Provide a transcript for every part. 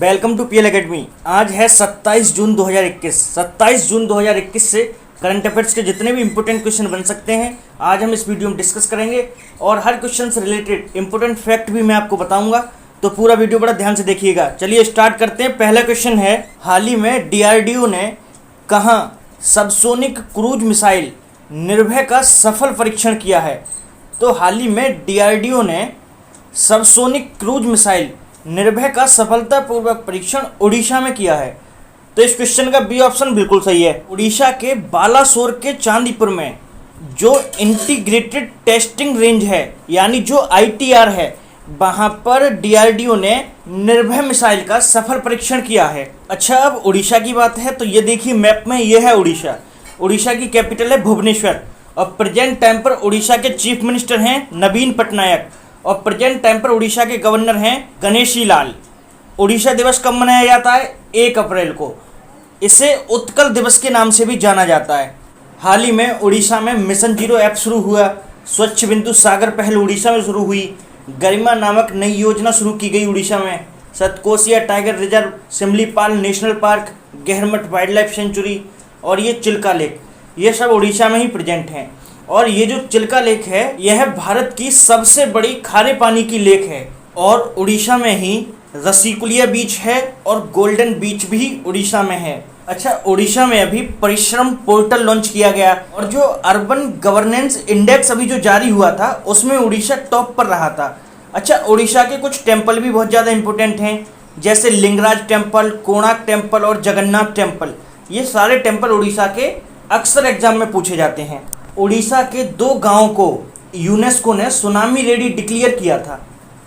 Welcome to PL academy. आज है 27 जून 2021। 27 जून 2021 से करंट अफेयर्स के जितने भी इंपॉर्टेंट क्वेश्चन बन सकते हैं आज हम इस वीडियो में डिस्कस करेंगे और हर क्वेश्चन से रिलेटेड इंपॉर्टेंट फैक्ट भी मैं आपको बताऊंगा, तो पूरा वीडियो बड़ा ध्यान से देखिएगा। चलिए स्टार्ट करते हैं। पहला क्वेश्चन है, हाल ही में डीआरडीओ ने कहाँ सबसोनिक क्रूज मिसाइल निर्भय का सफल परीक्षण किया है? तो हाल ही में डीआरडीओ ने सबसोनिक क्रूज मिसाइल निर्भय का सफलतापूर्वक परीक्षण उड़ीसा में किया है। तो इस क्वेश्चन का बी ऑप्शन बिल्कुल सही है। उड़ीसा के बालासोर के चांदीपुर में जो इंटीग्रेटेड टेस्टिंग रेंज है यानी जो आईटीआर है, वहां पर डीआरडीओ ने निर्भय मिसाइल का सफल परीक्षण किया है। अच्छा, अब उड़ीसा की बात है तो ये देखिए मैप में, ये है उड़ीसा। उड़ीसा की कैपिटल है भुवनेश्वर और प्रेजेंट टाइम पर उड़ीसा के चीफ मिनिस्टर हैं नवीन पटनायक और प्रेजेंट टाइम पर उड़ीसा के गवर्नर हैं गणेशी लाल। उड़ीसा दिवस कब मनाया जाता है? 1 अप्रैल को। इसे उत्कल दिवस के नाम से भी जाना जाता है। हाल ही में उड़ीसा में मिशन 0 ऐप शुरू हुआ। स्वच्छ बिंदु सागर पहल उड़ीसा में शुरू हुई। गरिमा नामक नई योजना शुरू की गई उड़ीसा में। Satkosia tiger reserve, Similipal national park, Gahirmatha wildlife sanctuary और ये चिल्का लेक, ये सब उड़ीसा में ही प्रेजेंट हैं। और ये जो चिल्का लेक है यह भारत की सबसे बड़ी खारे पानी की लेक है और उड़ीसा में ही रसिकुलिया बीच है और गोल्डन बीच भी उड़ीसा में है। अच्छा, उड़ीसा में अभी परिश्रम पोर्टल लॉन्च किया गया और जो अर्बन गवर्नेंस इंडेक्स अभी जो जारी हुआ था उसमें उड़ीसा टॉप पर रहा था। अच्छा, उड़ीसा के कुछ टेम्पल भी बहुत ज़्यादा इंपॉर्टेंट हैं, जैसे लिंगराज टेम्पल, कोणार्क टेम्पल और जगन्नाथ टेम्पल। ये सारे टेम्पल उड़ीसा के अक्सर एग्जाम में पूछे जाते हैं। उड़ीसा के 2 गांवों को यूनेस्को ने सुनामी रेडी डिक्लेयर किया था।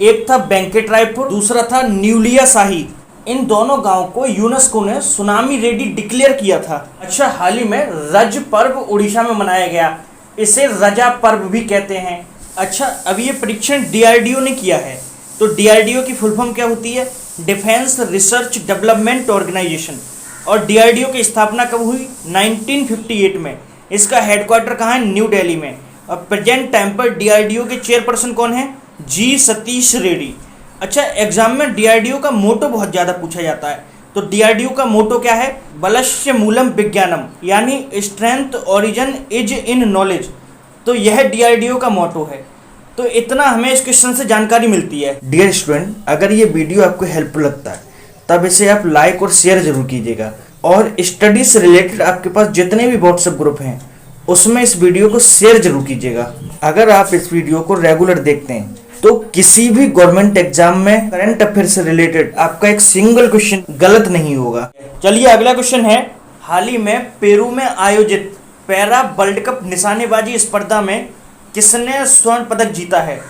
एक था वेंकट रायपुर, दूसरा था न्यूलिया शाही। इन दोनों गांवों को यूनेस्को ने सुनामी रेडी डिक्लेयर किया था। अच्छा, हाल ही में रज पर्व उड़ीसा में मनाया गया। इसे रजा पर्व भी कहते हैं। अच्छा, अब ये परीक्षण डीआरडीओ ने किया है। तो डीआरडीओ की फुल फॉर्म क्या होती है? Defence research development organisation. और डीआरडीओ की स्थापना कब हुई? 1958 में। इसका हेडक्वार्टर कहाँ है? न्यू दिल्ली में। और प्रेजेंट टाइम पर डीआरडीओ के चेयरपर्सन कौन है? जी सतीश रेड्डी। अच्छा, एग्जाम में डीआरडीओ का मोटो बहुत ज़्यादा पूछा जाता है। तो डीआरडीओ का मोटो क्या है? बलस्य मूलम विज्ञानम, यानी strength origin is in knowledge. तो यह डीआरडीओ का मोटो है। तो इतना हमें इस क्वेश्चन से जानकारी मिलती है। डियर स्टूडेंट, अगर ये वीडियो आपको हेल्पफुल लगता है तब इसे आप लाइक और शेयर जरूर कीजिएगा और स्टडी से रिलेटेड आपके पास जितने भी व्हाट्सएप ग्रुप हैं उसमें इस वीडियो को शेयर जरूर कीजिएगा। अगर आप इस वीडियो को रेगुलर देखते हैं तो किसी भी गवर्नमेंट एग्जाम में करंट अफेयर से रिलेटेड आपका एक सिंगल क्वेश्चन गलत नहीं होगा। चलिए अगला क्वेश्चन है, हाल ही में पेरू में आयोजित पैरा वर्ल्ड कप निशानेबाजी स्पर्धा में किसने स्वर्ण पदक जीता है?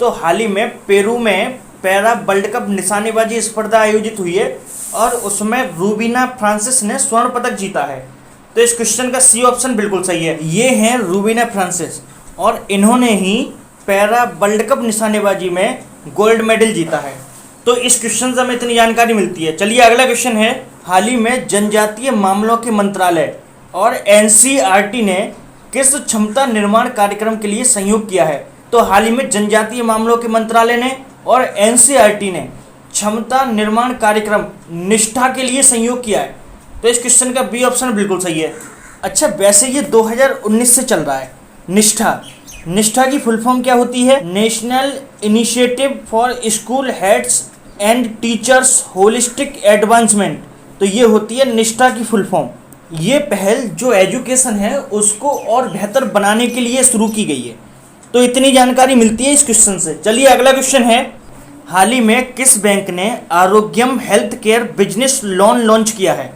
तो हाल ही में पेरू में पैरा वर्ल्ड कप निशानेबाजी स्पर्धा आयोजित हुई है और उसमें रूबीना फ्रांसिस ने स्वर्ण पदक जीता है। तो इस क्वेश्चन का सी ऑप्शन बिल्कुल सही है। ये हैं रूबीना फ्रांसिस और इन्होंने ही पैरा वर्ल्ड कप निशानेबाजी में गोल्ड मेडल जीता है। तो इस क्वेश्चन से हमें इतनी जानकारी मिलती है। चलिए अगला क्वेश्चन है, हाल ही में जनजातीय मामलों के मंत्रालय और एनसीईआरटी ने किस क्षमता निर्माण कार्यक्रम के लिए सहयोग किया है? तो हाल ही में जनजातीय मामलों के मंत्रालय ने और एनसीईआरटी ने क्षमता निर्माण कार्यक्रम निष्ठा के लिए सहयोग किया है। तो इस क्वेश्चन का बी ऑप्शन बिल्कुल सही है। अच्छा, वैसे ये 2019 से चल रहा है। निष्ठा की फुल फॉर्म क्या होती है? National initiative for school heads and teachers holistic advancement. तो ये होती है निष्ठा की फुल फॉर्म। ये पहल जो एजुकेशन है उसको और बेहतर बनाने के लिए शुरू की गई है। तो इतनी जानकारी मिलती है इस क्वेश्चन से। चलिए अगला क्वेश्चन है, हाल ही में किस बैंक ने Arogyam health care business loan launch किया है?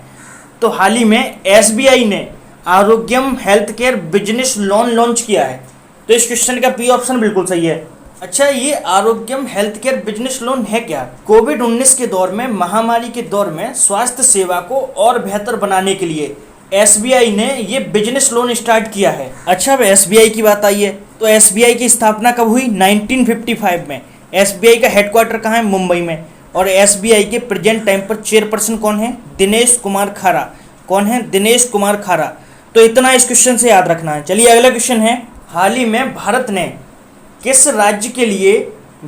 तो हाल ही में एसबीआई ने Arogyam health care business loan launch किया है। तो इस क्वेश्चन का बी ऑप्शन बिल्कुल सही है। अच्छा, ये आरोग्यम हेल्थ केयर बिजनेस लोन है क्या? कोविड-19 के दौर में, महामारी के दौर में स्वास्थ्य सेवा को और बेहतर बनाने के लिए एसबीआई ने ये बिजनेस लोन स्टार्ट किया है। अच्छा, अब एसबीआई की बात आई है तो एसबीआई की स्थापना कब हुई? 1955 में। एसबीआई का हेडक्वार्टर कहाँ है? मुंबई में। और एसबीआई के प्रेजेंट टाइम पर चेयरपर्सन कौन है? दिनेश कुमार खारा। कौन है? दिनेश कुमार खारा। तो इतना इस क्वेश्चन से याद रखना है। चलिए अगला क्वेश्चन है, हाल ही में भारत ने किस राज्य के लिए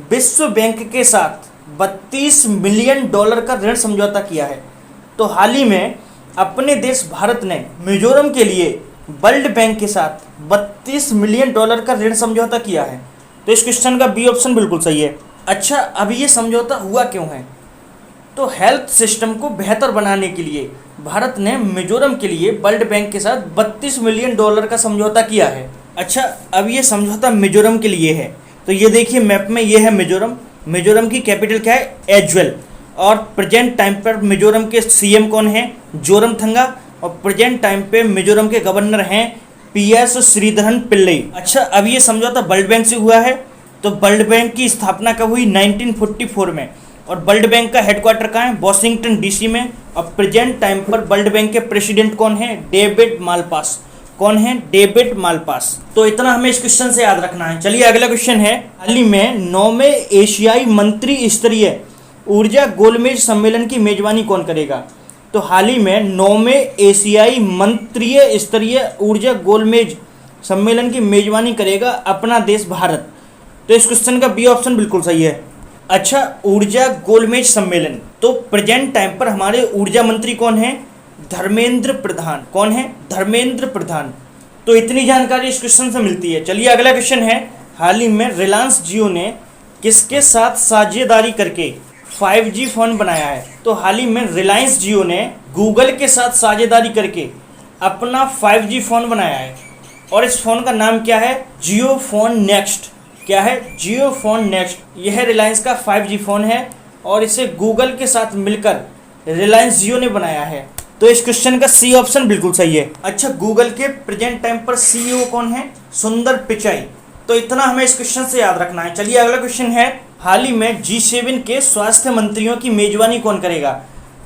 विश्व बैंक के साथ $32 मिलियन का ऋण समझौता किया है। तो हाल ही में अपने देश भारत ने मिजोरम के लिए वर्ल्ड बैंक के साथ $32 मिलियन का ऋण समझौता किया है। तो इस क्वेश्चन का बी ऑप्शन बिल्कुल सही है। अच्छा, अब ये समझौता हुआ क्यों है? तो हेल्थ सिस्टम को बेहतर बनाने के लिए भारत ने मिजोरम के लिए वर्ल्ड बैंक के साथ $32 मिलियन का समझौता किया है। अच्छा, अब ये समझौता मिजोरम के लिए है। तो ये देखिए मैप में, ये है मिजोरम। मिजोरम की कैपिटल क्या है? एज्वल। और प्रेजेंट टाइम पर मिजोरम के सीएम कौन है? जोरमथंगा। और प्रेजेंट टाइम पे मिजोरम के गवर्नर हैं PS श्रीधरन पिल्लई। अच्छा, अब ये समझौता वर्ल्ड बैंक से हुआ है। तो वर्ल्ड बैंक की स्थापना कब हुई? 1944 में। और वर्ल्ड बैंक का हेडक्वार्टर कहाँ है? वॉशिंगटन DC में। और प्रेजेंट टाइम पर वर्ल्ड बैंक के प्रेसिडेंट कौन है? David Malpass. कौन है? David Malpass. तो इतना हमें इस क्वेश्चन से याद रखना है। चलिए अगला क्वेश्चन है, हाल ही में 9वें एशियाई मंत्री स्तरीय ऊर्जा गोलमेज सम्मेलन की मेजबानी कौन करेगा? तो हाल ही में 9वें एशियाई मंत्रीय स्तरीय ऊर्जा गोलमेज सम्मेलन की मेजबानी करेगा अपना देश भारत। तो इस क्वेश्चन का बी ऑप्शन बिल्कुल सही है। अच्छा, ऊर्जा गोलमेज सम्मेलन, तो प्रेजेंट टाइम पर हमारे ऊर्जा मंत्री कौन है? धर्मेंद्र प्रधान। कौन है? धर्मेंद्र प्रधान। तो इतनी जानकारी इस क्वेश्चन से मिलती है। चलिए अगला क्वेश्चन है, हाल ही में रिलायंस जियो ने किसके साथ साझेदारी करके 5G फोन बनाया है? तो हाल ही में रिलायंस जियो ने गूगल के साथ साझेदारी करके अपना 5G फोन बनाया है। और इस फोन का नाम क्या है? जियो फोन नेक्स्ट। क्या है? जियो फोन नेक्स्ट। यह रिलायंस का 5G फोन है और इसे गूगल के साथ मिलकर रिलायंस जियो ने बनाया है। तो इस क्वेश्चन का सी ऑप्शन बिल्कुल सही है। अच्छा, गूगल के प्रेजेंट टाइम पर CEO कौन है? सुंदर पिचाई। तो इतना हमें इस क्वेश्चन से याद रखना है। चलिए अगला क्वेश्चन है, हाल ही में G7 के स्वास्थ्य मंत्रियों की मेजबानी कौन करेगा?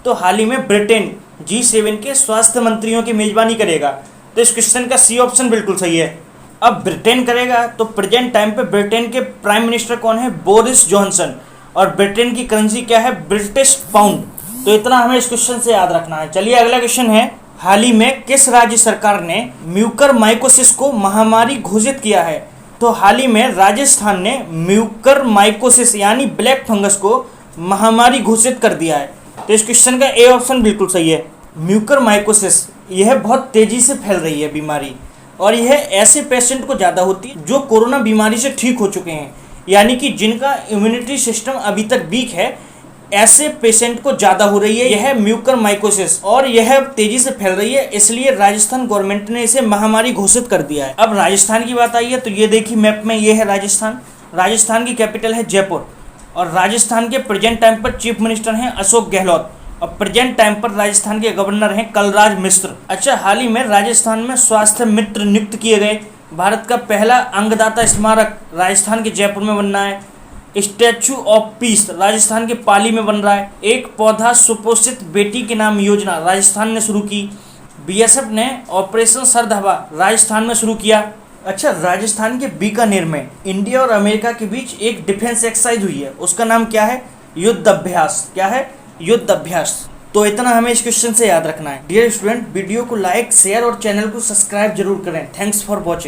तो हाल ही में ब्रिटेन G7 के स्वास्थ्य मंत्रियों की मेजबानी करेगा। तो इस क्वेश्चन का सी ऑप्शन बिल्कुल सही है। अब ब्रिटेन करेगा तो प्रेजेंट टाइम पे ब्रिटेन के प्राइम मिनिस्टर कौन है? Boris Johnson. और ब्रिटेन की करेंसी क्या है? British pound. तो इतना हमें इस क्वेश्चन से याद रखना है। चलिए अगला क्वेश्चन है, हाल ही में किस राज्य सरकार ने म्यूकरमाइकोसिस को महामारी घोषित किया है? तो हाल ही में राजस्थान ने म्यूकरमाइकोसिस यानी ब्लैक फंगस को महामारी घोषित कर दिया है। तो इस क्वेश्चन का ए ऑप्शन बिल्कुल सही है। म्यूकरमाइकोसिस यह बहुत तेजी से फैल रही है बीमारी, और यह ऐसे पेशेंट को ज़्यादा होती है जो कोरोना बीमारी से ठीक हो चुके हैं, यानी कि जिनका इम्यूनिटी सिस्टम अभी तक वीक है, ऐसे पेशेंट को ज़्यादा हो रही है यह म्यूकरमाइकोसिस, और यह तेजी से फैल रही है। इसलिए राजस्थान गवर्नमेंट ने इसे महामारी घोषित कर दिया है। अब राजस्थान की बात आई है तो ये देखिए मैप में, ये है राजस्थान। राजस्थान की कैपिटल है जयपुर। और राजस्थान के प्रेजेंट टाइम पर चीफ मिनिस्टर हैं अशोक गहलोत। और प्रेजेंट टाइम पर राजस्थान के गवर्नर हैं कलराज मिश्र। अच्छा, हाल ही में राजस्थान में स्वास्थ्य मित्र नियुक्त किए गए। भारत का पहला अंगदाता स्मारक राजस्थान के जयपुर में बन रहा है। स्टैचू ऑफ पीस राजस्थान के पाली में बन रहा है। एक पौधा सुपोषित बेटी के नाम योजना राजस्थान ने शुरू की। BSF ने ऑपरेशन सरदहवा राजस्थान में शुरू किया। अच्छा, राजस्थान के बीकानेर में इंडिया और अमेरिका के बीच एक डिफेंस एक्सरसाइज हुई है, उसका नाम क्या है? युद्ध अभ्यास। क्या है? युद्ध अभ्यास। तो इतना हमें इस क्वेश्चन से याद रखना है। डियर स्टूडेंट, वीडियो को लाइक, शेयर और चैनल को सब्सक्राइब जरूर करें। Thanks for watching.